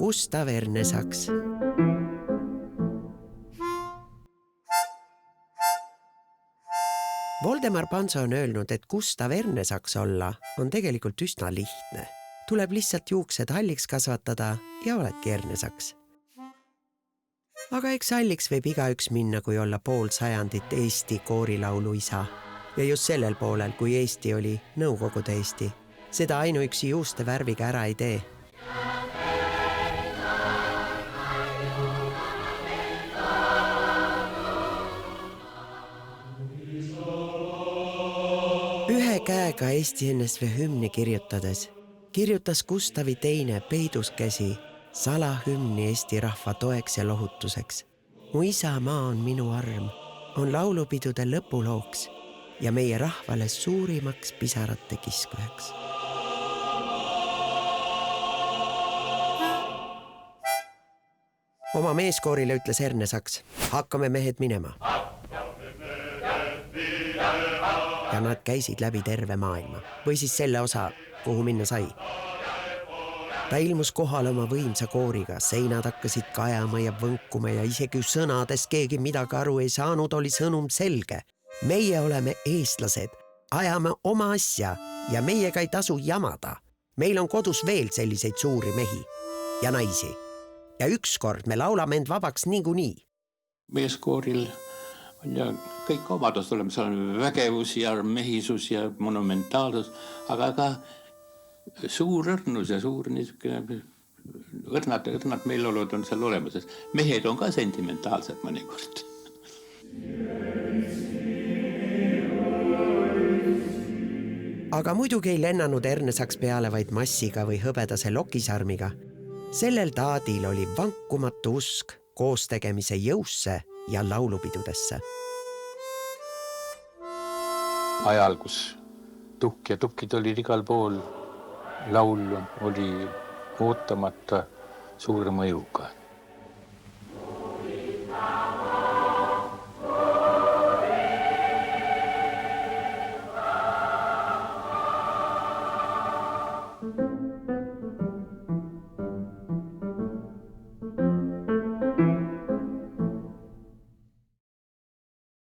Gustav Ernesaks. Voldemar Panso on öelnud, et Gustav Ernesaks olla on tegelikult üsna lihtne. Tuleb lihtsalt juuksed halliks kasvatada ja oledki Ernesaks. Aga eks halliks võib igaüks minna, kui olla pool sajandit Eesti koorilaulu isa. Ja just sellel poolel, kui Eesti oli Nõukogude Eesti. Seda ainuüksi juuste värviga ära ei tee. Ühe käega Eesti NSV hümni kirjutades kirjutas Gustavi teine peiduskäsi salahümni Eesti rahva toeks ja lohutuseks. Mu isamaa on minu arm, on laulupidude lõpulooks ja meie rahvale suurimaks pisarate kiskujaks. Oma meeskoorile ütles Ernesaks, hakkame mehed minema. Ja nad käisid läbi terve maailma, või siis selle osa, kuhu minna sai. Ta ilmus kohale oma võimsa kooriga, seinad hakkasid kajama ja võnkuma ja isegi sõnades keegi midagi aru ei saanud, oli sõnum selge. Meie oleme eestlased, ajame oma asja ja meiega ei tasu jamada. Meil on kodus veel selliseid suuri mehi ja naisi. Ja ükskord me laulame end vabaks niikuinii. Meeskooril on ja kõik omadust oleme, seal on vägevus ja mehisus ja monumentaalsus, aga ka suur õrnus ja suur niisugune õrnad meeleolud on seal olemas. Mehed on ka sentimentaalsed mõnikord. Aga muidugi ei lennanud Ernesaks peale vaid massiga või hõbedase lokisarmiga. Sellel taadil oli vankumatu usk koostegemise jõusse ja laulupidudesse. Ajal, kus tukk ja tukid olid igal pool, laul oli ootamata suure mõjuga.